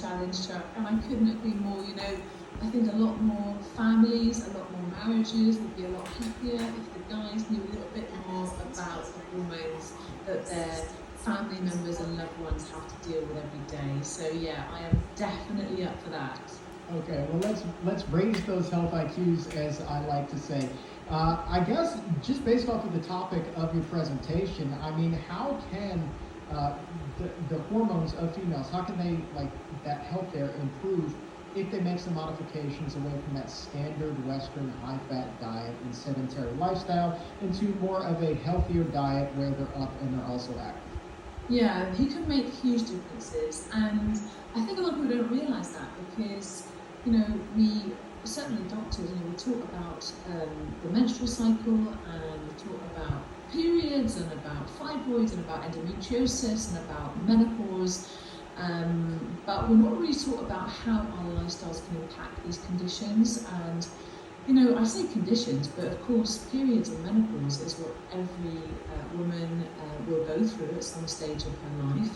challenge, Chuck, and I couldn't agree more. I think a lot more families, a lot more marriages would be a lot happier if the guys knew a little bit more about the hormones that their family members and loved ones have to deal with every day. So yeah, I am definitely up for that. Okay, well let's raise those health IQs, as I like to say. I guess just based off of the topic of your presentation, I mean, how can uh, the hormones of females, how can they, like, that health there improve if they make some modifications away from that standard Western high-fat diet and sedentary lifestyle into more of a healthier diet where they're up and they're also active? Yeah, he can make huge differences, and I think a lot of people don't realise that because, we certainly doctors, we talk about the menstrual cycle, and we talk about periods, and about fibroids, and about endometriosis, and about menopause, but we're not really taught about how our lifestyles can impact these conditions. And I say conditions, but of course, periods and menopause is what every woman will go through at some stage of her life.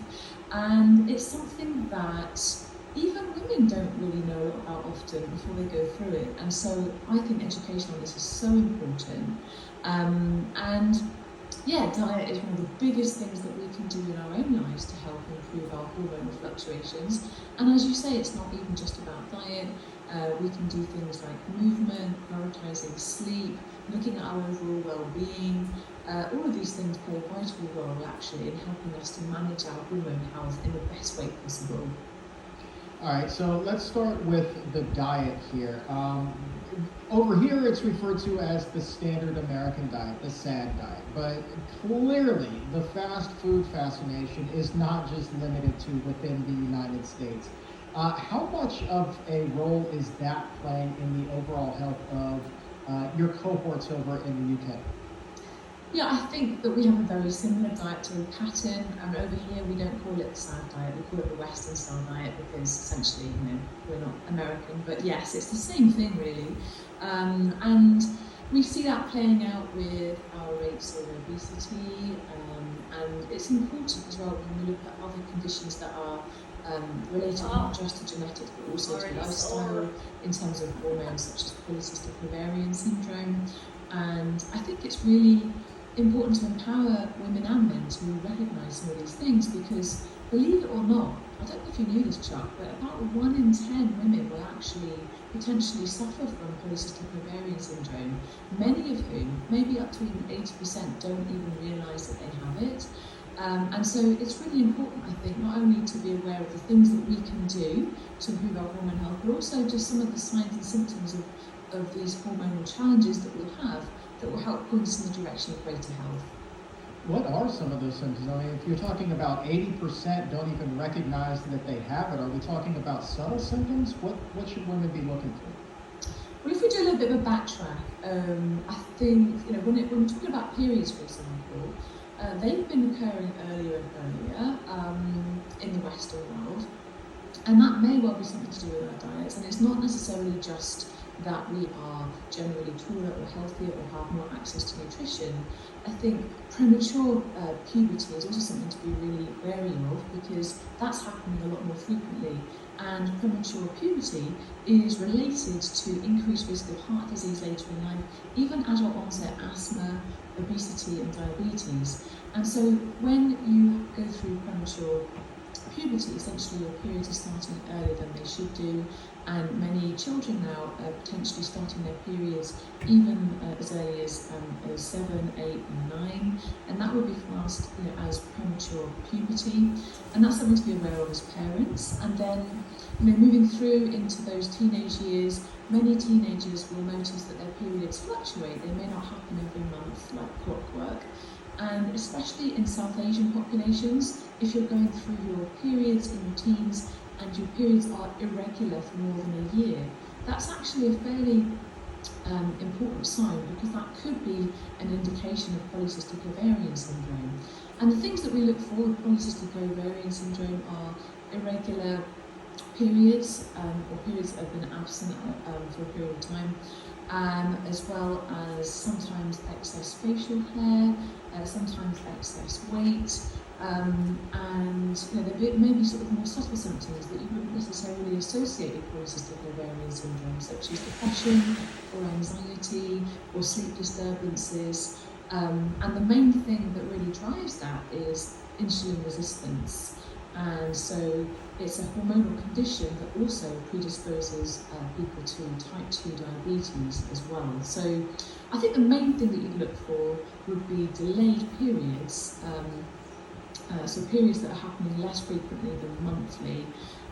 And it's something that even women don't really know about often before they go through it. And so I think education on this is so important. And yeah, diet is one of the biggest things that we can do in our own lives to help improve our hormonal fluctuations. And as you say, it's not even just about diet. We can do things like movement, prioritizing sleep, looking at our overall well-being. All of these things play a vital role actually in helping us to manage our hormone health in the best way possible. All right, so let's start with the diet here. Over here, it's referred to as the standard American diet, the SAD diet. But clearly, the fast food fascination is not just limited to within the United States. How much of a role is that playing in the overall health of your cohorts over in the UK? Yeah, I think that we have a very similar dietary pattern. Over here, we don't call it the SAD diet, we call it the Western style diet because essentially, we're not American. But yes, it's the same thing really. And we see that playing out with our rates of obesity. And it's important as well when we look at other conditions that are related not just to genetics but also to lifestyle in terms of hormones such as Polycystic Ovarian syndrome. And I think it's really important to empower women and men to recognise some of these things because, believe it or not, I don't know if you knew this, Chuck, but about 1 in 10 women will actually potentially suffer from Polycystic Ovarian syndrome, many of whom, maybe up to even 80%, don't even realise that they have it. And so it's really important, I think, not only to be aware of the things that we can do to improve our hormone health, but also just some of the signs and symptoms of these hormonal challenges that we'll have that will help point us in the direction of greater health. What are some of those symptoms? I mean, if you're talking about 80% don't even recognize that they have it, are we talking about subtle symptoms? What should women be looking for? Well, if we do a little bit of a backtrack, I think, when we're talking about periods, for example, they've been occurring earlier and earlier in the Western world, and that may well be something to do with our diets. And it's not necessarily just that we are generally taller or healthier or have more access to nutrition. I think premature puberty is also something to be really wary of because that's happening a lot more frequently. And premature puberty is related to increased risk of heart disease later in life, even adult onset asthma, obesity and diabetes. And so when you go through premature puberty, essentially your periods are starting earlier than they should do, and many children now are potentially starting their periods even as early as 7, 8 and 9, and that would be classed as premature puberty, and that's something to be aware of as parents. And then moving through into those teenage years, many teenagers will notice that their periods fluctuate. They may not happen every month like clockwork. And especially in South Asian populations, if you're going through your periods in your teens and your periods are irregular for more than a year, that's actually a fairly important sign because that could be an indication of Polycystic Ovarian syndrome. And the things that we look for with Polycystic Ovarian syndrome are irregular periods or periods that have been absent for a period of time, as well as sometimes excess facial hair, sometimes excess weight, And there may be sort of more subtle symptoms that you wouldn't necessarily associate with polycystic ovarian syndrome, such as depression or anxiety or sleep disturbances. And the main thing that really drives that is insulin resistance. And so it's a hormonal condition that also predisposes people to type 2 diabetes as well. So I think the main thing that you'd look for would be delayed periods, so periods that are happening less frequently than monthly.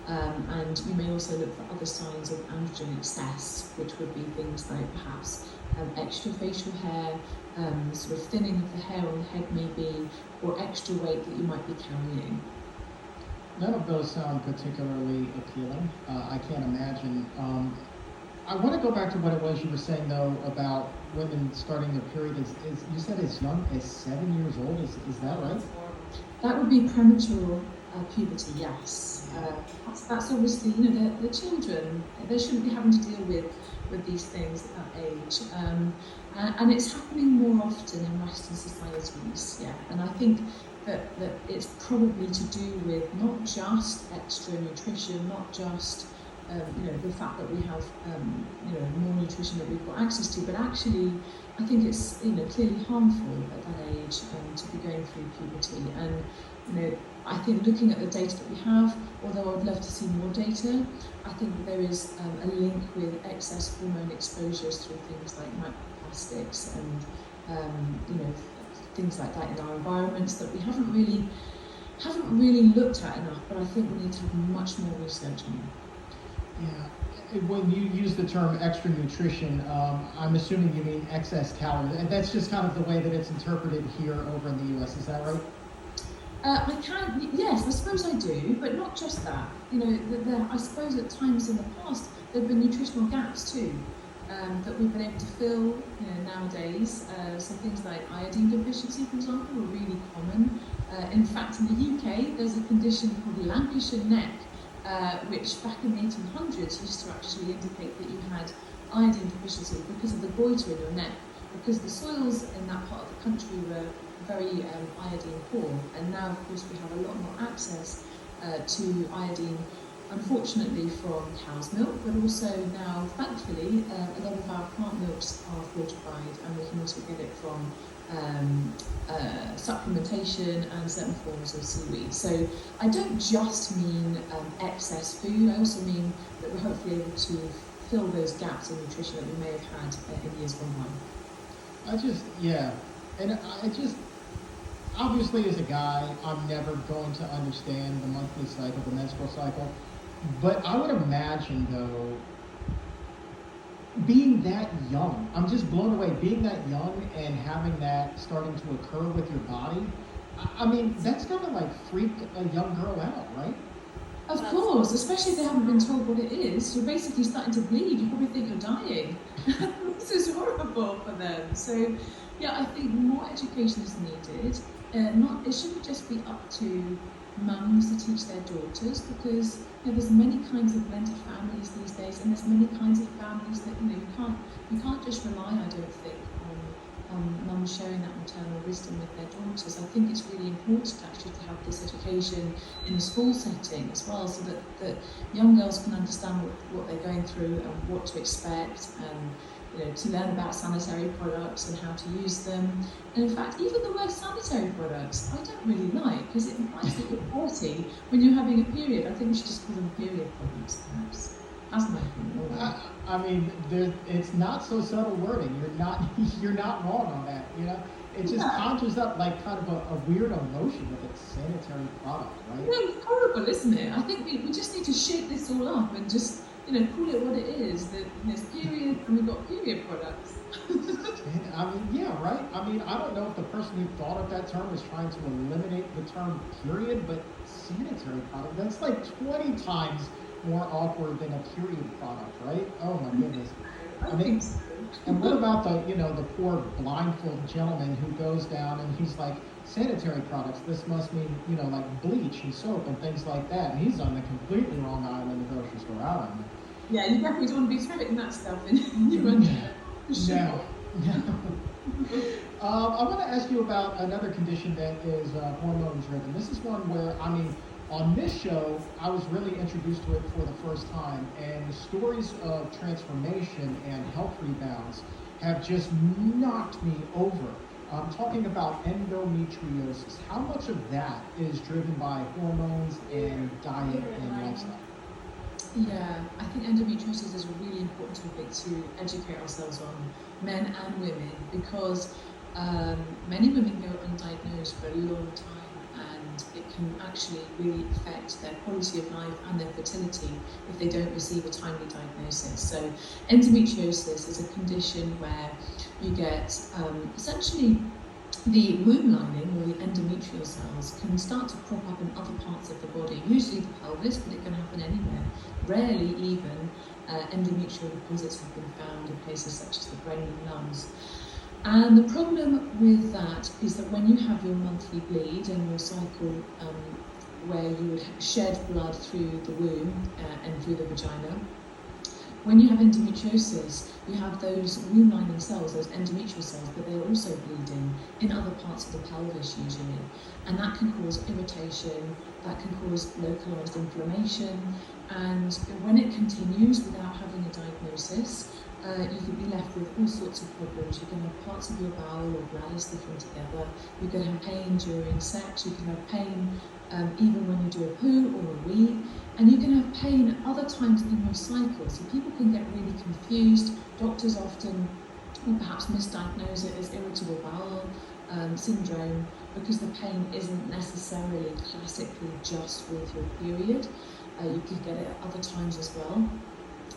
And you may also look for other signs of androgen excess, which would be things like perhaps extra facial hair, sort of thinning of the hair on the head maybe, or extra weight that you might be carrying. None of those sound particularly appealing. I can't imagine. I want to go back to what it was you were saying though about women starting their period. Is you said as young as 7 years old? Is that right? That would be premature puberty. Yes, that's obviously they're children. They shouldn't be having to deal with these things at that age, and it's happening more often in Western societies. Yeah, and I think that it's probably to do with not just extra nutrition, not just the fact that we have more nutrition that we've got access to, but actually I think it's clearly harmful at that age to be going through puberty. And I think looking at the data that we have, although I would love to see more data, I think that there is a link with excess hormone exposures through things like microplastics and things like that in our environments that we haven't really looked at enough, but I think we need to have much more research on. Yeah, when you use the term extra nutrition, I'm assuming you mean excess calories, and that's just kind of the way that it's interpreted here over in the US, is that right? Yes, I suppose I do, but not just that. I suppose at times in the past there have been nutritional gaps too. That we've been able to fill nowadays. So things like iodine deficiency, for example, are really common. In fact, in the UK, there's a condition called Lancashire neck, which back in the 1800s used to actually indicate that you had iodine deficiency because of the goiter in your neck, because the soils in that part of the country were very iodine poor. And now, of course, we have a lot more access to iodine, unfortunately from cow's milk, but also now, thankfully, a lot of our plant milks are fortified, and we can also get it from supplementation and certain forms of seaweed. So I don't just mean excess food, I also mean that we're hopefully able to fill those gaps in nutrition that we may have had in years gone by. Obviously as a guy, I'm never going to understand the monthly cycle, the menstrual cycle. But I would imagine, though, being that young, I'm just blown away. Being that young and having that starting to occur with your body, I mean, that's gonna like freak a young girl out, right? Of course, especially if they haven't been told what it is. You're basically starting to bleed. You probably think you're dying. This is horrible for them. So, yeah, I think more education is needed. It shouldn't just be up to mums to teach their daughters, because there's many kinds of blended families these days, and there's many kinds of families that you can't just rely, I don't think, on mums sharing that maternal wisdom with their daughters. I think it's really important actually to have this education in the school setting as well, so that young girls can understand what they're going through and what to expect, and to learn about sanitary products and how to use them. And in fact, even the word sanitary products, I don't really like, because it implies that you're dirty when you're having a period. I think we should just call them period products, perhaps. That's my opinion. I mean, it's not so subtle wording. You're not wrong on that. It just conjures up like kind of a weird emotion with its sanitary product, right? It's horrible, isn't it? I think we just need to shake this all up and just call it what it is. That there's period and we've got period products. I mean, yeah, right? I mean, I don't know if the person who thought of that term was trying to eliminate the term period, but sanitary product, that's like 20 times more awkward than a period product, right? Oh my goodness. I think so. And what about the poor blindfold gentleman who goes down and he's like, sanitary products, this must mean, like bleach and soap and things like that. And he's on the completely wrong aisle in the grocery store. I don't know. Yeah, you definitely don't want to be throwing that stuff in your underwear. No. I want to ask you about another condition that is hormone driven. This is one where, I mean, on this show, I was really introduced to it for the first time, and the stories of transformation and health rebounds have just knocked me over. I'm talking about endometriosis. How much of that is driven by hormones and diet and lifestyle? Yeah, I think endometriosis is a really important topic to educate ourselves on, men and women, because many women go undiagnosed for a long time, and it can actually really affect their quality of life and their fertility if they don't receive a timely diagnosis. So endometriosis is a condition where you get essentially the womb lining, or the endometrial cells, can start to crop up in other parts of the body, usually the pelvis, but it can happen anywhere. Rarely even endometrial deposits have been found in places such as the brain and lungs. And the problem with that is that when you have your monthly bleed and your cycle where you would shed blood through the womb and through the vagina, when you have endometriosis, you have those womb lining cells, those endometrial cells, but they're also bleeding in other parts of the pelvis usually. And that can cause irritation, that can cause localized inflammation, and when it continues without having a diagnosis, you could be left with all sorts of problems. You can have parts of your bowel or bladder sticking together, you can have pain during sex, you can have pain even when you do a poo or a wee, and you can have pain at other times in your cycle. So people can get really confused. Doctors often will perhaps misdiagnose it as irritable bowel syndrome, because the pain isn't necessarily classically just with your period. You could get it at other times as well.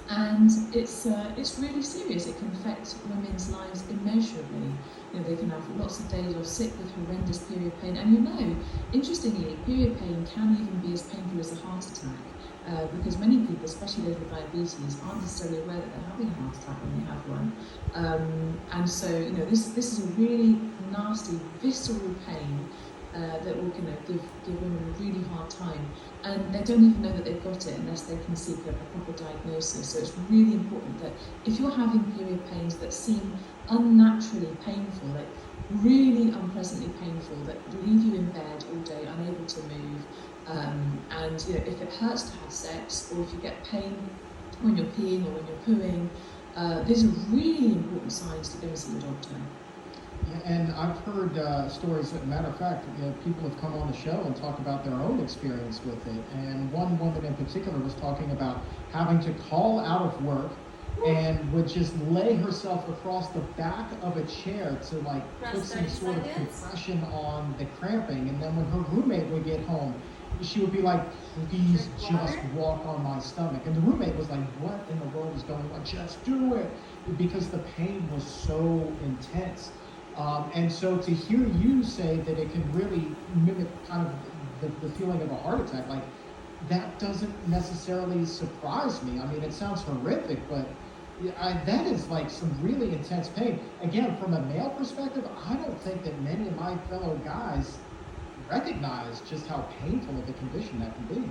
And it's really serious. It can affect women's lives immeasurably. You know, they can have lots of days off sick with horrendous period pain. And you know, interestingly, period pain can even be as painful as a heart attack, because many people, especially those with diabetes, aren't necessarily aware that they're having a heart attack when they have one. And so, you know, this is a really nasty, visceral pain that will, give women a really hard time, and they don't even know that they've got it unless they can seek a proper diagnosis. So it's really important that if you're having period pains that seem unnaturally painful, like really unpleasantly painful, that leave you in bed all day, unable to move, and if it hurts to have sex, or if you get pain when you're peeing or when you're pooing, these are really important signs to go and see your doctor. Yeah, and I've heard stories, as a matter of fact, people have come on the show and talked about their own experience with it. And one woman in particular was talking about having to call out of work and would just lay herself across the back of a chair to put some sort of compression on the cramping. And then when her roommate would get home, she would be like, please just walk on my stomach. And the roommate was like, what in the world is going on? Just do it. Because the pain was so intense. And so to hear you say that it can really mimic kind of the feeling of a heart attack, that doesn't necessarily surprise me. I mean, it sounds horrific, but that is some really intense pain. Again, from a male perspective, I don't think that many of my fellow guys recognize just how painful of a condition that can be.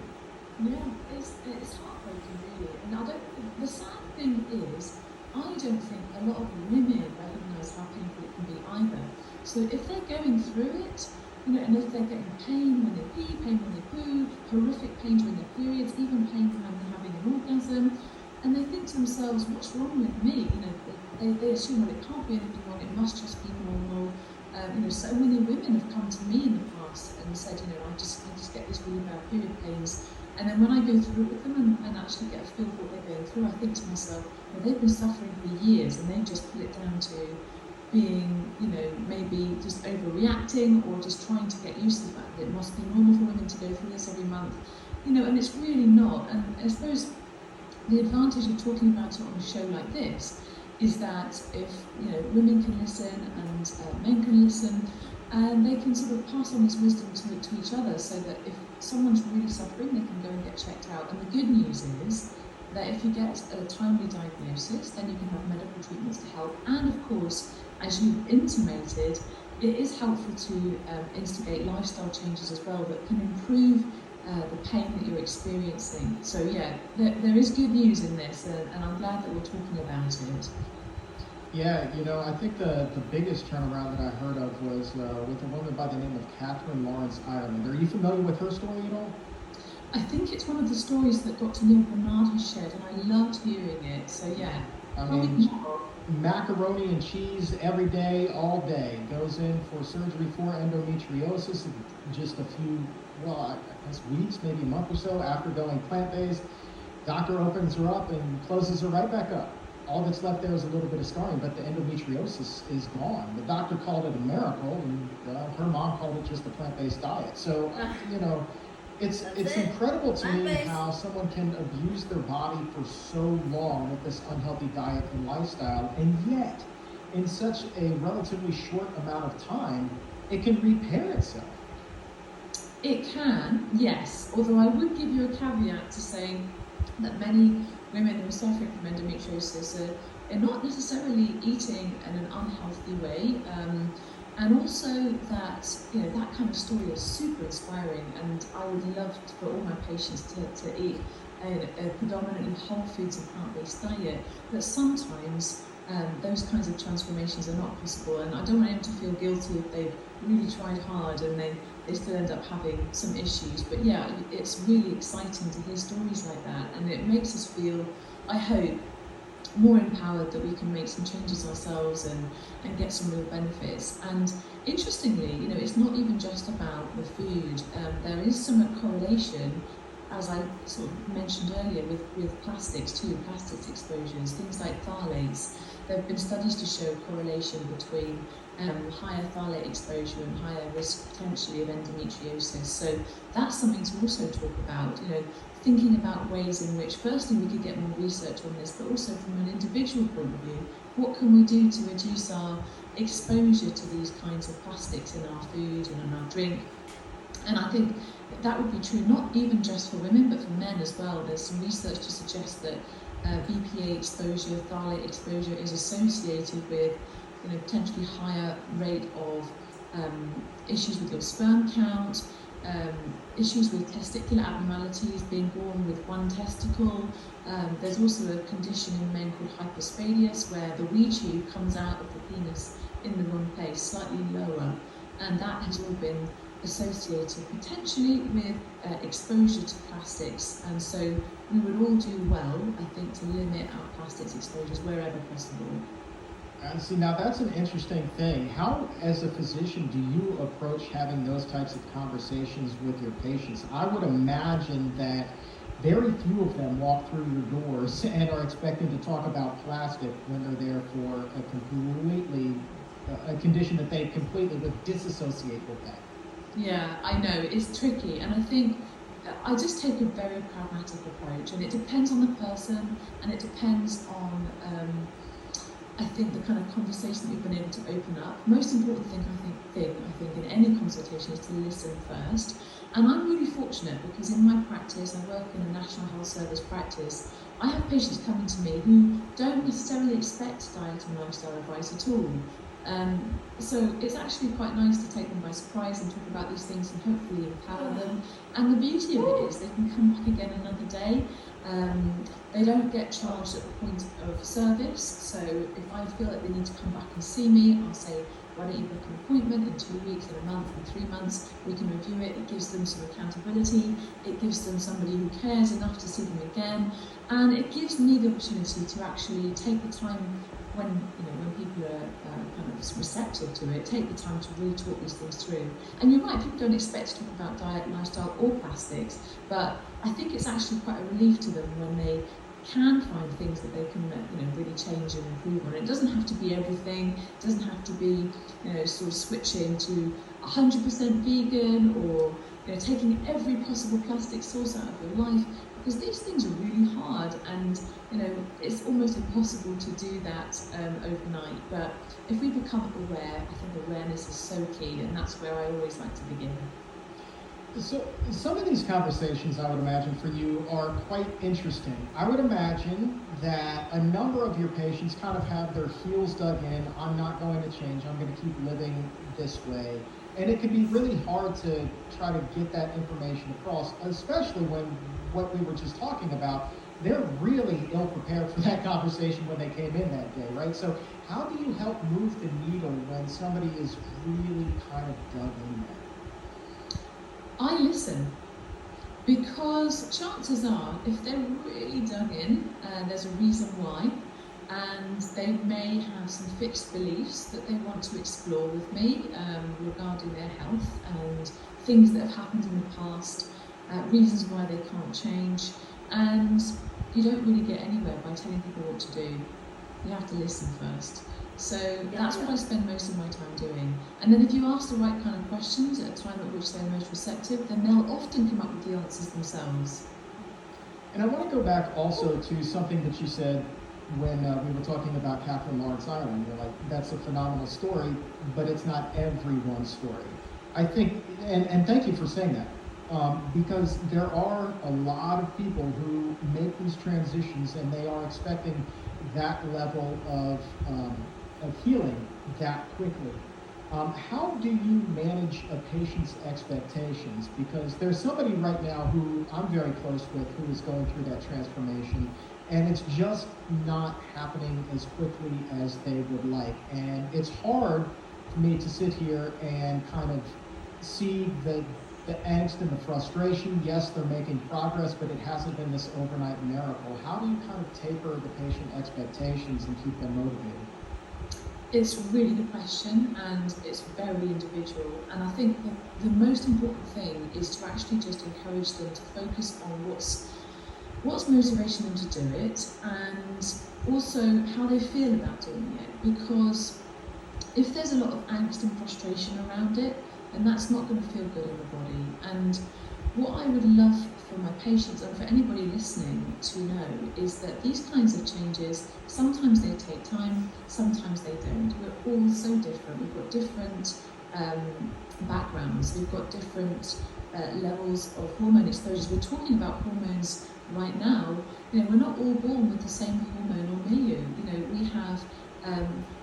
Yeah, it's heartbreaking, really. And the sad thing is, I don't think a lot of women recognise how painful it can be either. So if they're going through it, and if they're getting pain when they pee, pain when they poo, horrific pain during their periods, even pain when they're having an orgasm, and they think to themselves, what's wrong with me? They assume, well, it can't be anything wrong, it must just be normal. So many women have come to me in the past and said, I just get these really bad period pains. And then when I go through it with them and actually get a feel for what they're going through, I think to myself, well, they've been suffering for years, and they just put it down to being, maybe just overreacting, or just trying to get used to the fact that it must be normal for women to go through this every month, and it's really not. And I suppose the advantage of talking about it on a show like this is that if women can listen and men can listen, and they can sort of pass on this wisdom to each other, so that if someone's really suffering, they can go and get checked out. And the good news is that if you get a timely diagnosis, then you can have medical treatments to help. And of course, as you've intimated, it is helpful to instigate lifestyle changes as well that can improve the pain that you're experiencing. So yeah, there is good news in this, and I'm glad that we're talking about it. Yeah, I think the biggest turnaround that I heard of was with a woman by the name of Catherine Lawrence Ireland. Are you familiar with her story at all? I think it's one of the stories that Dr. Neil Bernard has shared, and I loved hearing it. So yeah, I tell me mean, more. macaroni and cheese every day, all day. Goes in for surgery for endometriosis in just a few, well, I guess weeks, maybe a month or so after going plant-based. Doctor opens her up and closes her right back up. All that's left there is a little bit of scarring, but the endometriosis is gone. The doctor called it a miracle, and her mom called it just a plant-based diet. So, you know, it's incredible to me how someone can abuse their body for so long with this unhealthy diet and lifestyle, and yet, in such a relatively short amount of time, it can repair itself. It can, yes, although I would give you a caveat to saying that many women who are suffering from endometriosis are not necessarily eating in an unhealthy way, and also that that kind of story is super inspiring, and I would love for all my patients to eat a predominantly whole foods and plant-based diet, but sometimes those kinds of transformations are not possible, and I don't want them to feel guilty if they've really tried hard and they still end up having some issues. But yeah, it's really exciting to hear stories like that, and it makes us feel, I hope, more empowered that we can make some changes ourselves and get some real benefits. And interestingly, it's not even just about the food. There is some correlation, as I sort of mentioned earlier, with plastics too, plastics exposures, things like phthalates. There have been studies to show correlation between higher phthalate exposure and higher risk potentially of endometriosis. So that's something to also talk about, thinking about ways in which firstly we could get more research on this, but also from an individual point of view, what can we do to reduce our exposure to these kinds of plastics in our food and in our drink? And I think that would be true not even just for women, but for men as well. There's some research to suggest that BPA exposure, phthalate exposure is associated with potentially higher rate of issues with your sperm count, issues with testicular abnormalities, being born with one testicle. There's also a condition in men called hypospadias, where the wee tube comes out of the penis in the wrong place, slightly lower, and that has all been associated potentially with exposure to plastics. And so we would all do well, I think, to limit our plastics exposures wherever possible. See, now that's an interesting thing. How, as a physician, do you approach having those types of conversations with your patients? I would imagine that very few of them walk through your doors and are expecting to talk about plastic when they're there for a condition that they completely would disassociate with that. Yeah, I know, it's tricky, and I think I just take a very pragmatic approach, and it depends on the person, and it depends on I think the kind of conversation that you've been able to open up. Most important thing I think in any consultation is to listen first. And I'm really fortunate because in my practice, I work in a National Health Service practice. I have patients coming to me who don't necessarily expect diet and lifestyle advice at all. So it's actually quite nice to take them by surprise and talk about these things and hopefully empower them. And the beauty of it is they can come back again another day. They don't get charged at the point of service, so if I feel that they need to come back and see me, I'll say, why don't you book an appointment in 2 weeks, in a month, in 3 months, we can review it. It gives them some accountability, it gives them somebody who cares enough to see them again, and it gives me the opportunity to actually take the time when people are kind of receptive to it, take the time to really talk these things through. And you're right, people don't expect to talk about diet, lifestyle, or plastics, but I think it's actually quite a relief to them when they can find things that they can really change and improve on. It doesn't have to be everything. It doesn't have to be sort of switching to 100% vegan or taking every possible plastic source out of your life, because these things are really hard, and it's almost impossible to do that overnight. But if we become aware, I think awareness is so key, and that's where I always like to begin. So some of these conversations, I would imagine, for you are quite interesting. I would imagine that a number of your patients kind of have their heels dug in. I'm not going to change. I'm going to keep living this way. And it can be really hard to try to get that information across, especially when what we were just talking about, they're really ill prepared for that conversation when they came in that day, right? So how do you help move the needle when somebody is really kind of dug in there? I listen, because chances are, if they're really dug in, there's a reason why, and they may have some fixed beliefs that they want to explore with me regarding their health and things that have happened in the past, reasons why they can't change. And you don't really get anywhere by telling people what to do. You have to listen first. So that's what I spend most of my time doing. And then if you ask the right kind of questions at a time at which they're most receptive, then they'll often come up with the answers themselves. And I want to go back also to something that you said when we were talking about Catherine Lawrence Island. You're like, that's a phenomenal story, but it's not everyone's story. I think, and thank you for saying that, because there are a lot of people who make these transitions and they are expecting that level of healing that quickly. How do you manage a patient's expectations? Because there's somebody right now who I'm very close with who is going through that transformation, and it's just not happening as quickly as they would like. And it's hard for me to sit here and kind of see the angst and the frustration. Yes, they're making progress, but it hasn't been this overnight miracle. How do you kind of taper the patient expectations and keep them motivated? It's a really good question, and it's very individual. And I think the most important thing is to actually just encourage them to focus on what's motivating them to do it, and also how they feel about doing it. Because if there's a lot of angst and frustration around it, then that's not going to feel good in the body. And what I would love for my patients and for anybody listening to know is that these kinds of changes, sometimes they take time, sometimes they don't. We're all so different. We've got different backgrounds. We've got different levels of hormone exposures. We're talking about hormones right now. We're not all born with the same hormonal milieu. We have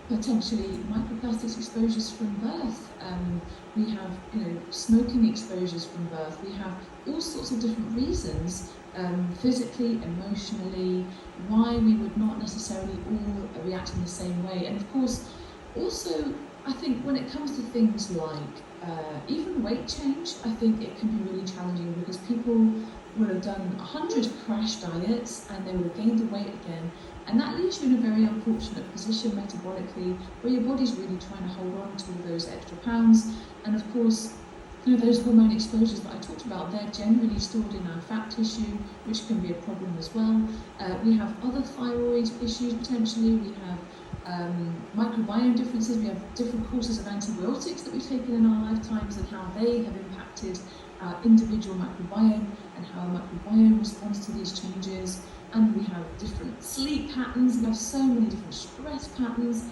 potentially microplastics exposures from birth. We have, smoking exposures from birth. We have all sorts of different reasons, physically, emotionally, why we would not necessarily all react in the same way. And of course, also, I think when it comes to things like even weight change, I think it can be really challenging, because people will have done 100 crash diets and they will have gained the weight again. And that leaves you in a very unfortunate position metabolically, where your body's really trying to hold on to all those extra pounds. And of course, those hormone exposures that I talked about, they're generally stored in our fat tissue, which can be a problem as well. We have other thyroid issues potentially. We have microbiome differences. We have different courses of antibiotics that we've taken in our lifetimes, and how they have impacted our individual microbiome and how our microbiome responds to these changes. And we have different sleep patterns. We have so many different stress patterns.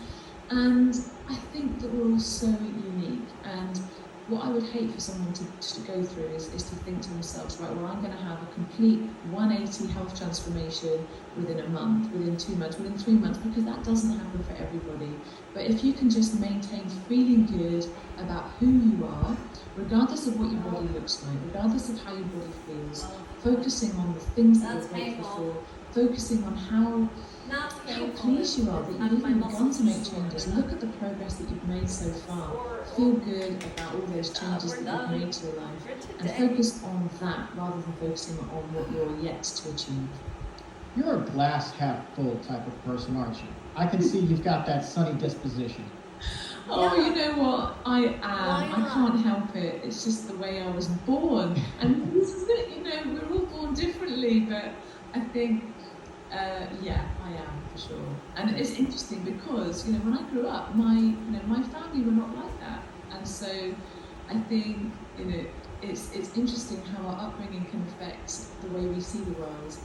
And I think that we're all so unique. And what I would hate for someone to go through is to think to themselves, right, well, I'm going to have a complete 180 health transformation within a month, within 2 months, within 3 months, because that doesn't happen for everybody. But if you can just maintain feeling good about who you are, regardless of what your body looks like, regardless of how your body feels, focusing on the things that you're grateful for, focusing on how pleased you are that you've even begun to make changes. Look at the progress that you've made so far. Feel good about all those changes that you've made to your life, and focus on that rather than focusing on what you're yet to achieve. You're a glass half full type of person, aren't you? I can see you've got that sunny disposition. Oh, you know what? I am. I can't help it. It's just the way I was born. And this is it, we're all born differently, but I think, yeah, I am for sure. And it's interesting because, when I grew up, my family were not like that. And so I think, it's interesting how our upbringing can affect the way we see the world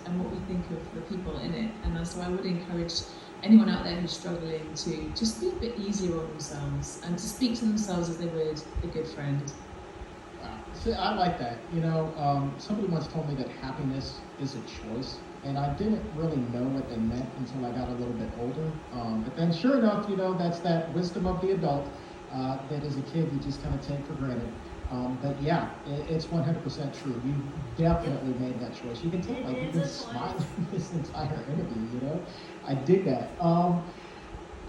and what we think of the people in it. And so I would encourage anyone out there who's struggling to just be a bit easier on themselves and to speak to themselves as they would a good friend. Wow. See, I like that. Somebody once told me that happiness is a choice, and I didn't really know what they meant until I got a little bit older. But then sure enough, that's that wisdom of the adult that as a kid you just kind of take for granted. But yeah, it's 100% true. You definitely made that choice. You can tell, like, you've been smiling this entire interview, you know? I dig that.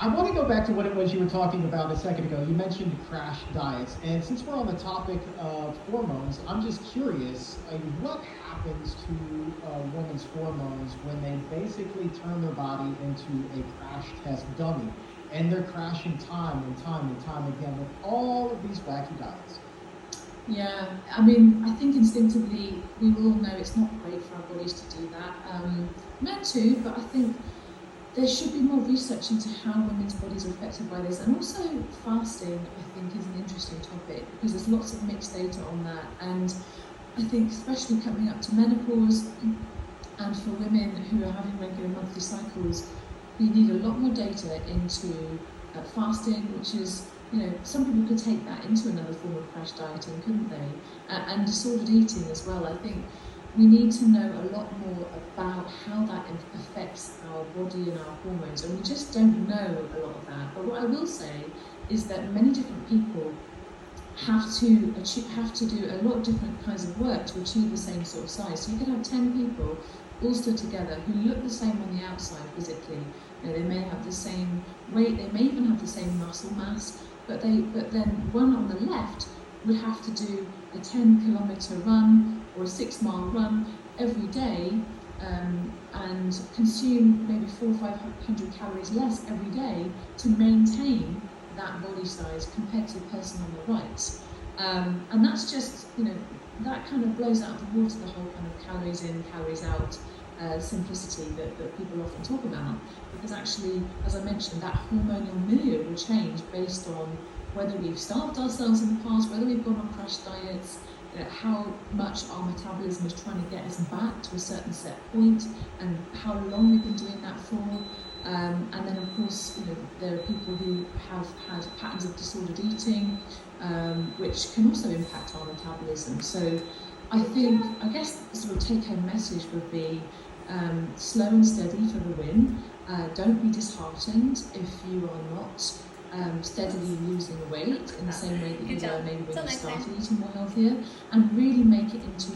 I want to go back to what it was you were talking about a second ago. You mentioned crash diets. And since we're on the topic of hormones, I'm just curious, what happens to a woman's hormones when they basically turn their body into a crash test dummy? And they're crashing time and time and time again with all of these wacky diets. Yeah, I mean, I think instinctively we will all know it's not great for our bodies to do that. Men too, but I think there should be more research into how women's bodies are affected by this. And also fasting, I think, is an interesting topic because there's lots of mixed data on that. And I think especially coming up to menopause and for women who are having regular monthly cycles, we need a lot more data into fasting, which is, some people could take that into another form of crash dieting, couldn't they? And disordered eating as well. I think we need to know a lot more about how that affects our body and our hormones, and we just don't know a lot of that. But what I will say is that many different people have to do a lot of different kinds of work to achieve the same sort of size. So you could have 10 people all stood together who look the same on the outside physically. They may have the same weight, they may even have the same muscle mass, but then one on the left would have to do a 10-kilometer run or a 6-mile run every day, and consume maybe 400 or 500 calories less every day to maintain that body size compared to the person on the right. And that's just, that kind of blows out of the water the whole kind of calories in, calories out simplicity that people often talk about, because actually, as I mentioned, that hormonal milieu will change based on whether we've starved ourselves in the past, whether we've gone on crash diets, how much our metabolism is trying to get us back to a certain set point, and how long we've been doing that for. And then, of course, there are people who have had patterns of disordered eating, which can also impact our metabolism. So I guess the sort of take-home message would be slow and steady for the win. Don't be disheartened if you are not steadily losing weight in the same way that you were maybe when you started eating more healthier, and really make it into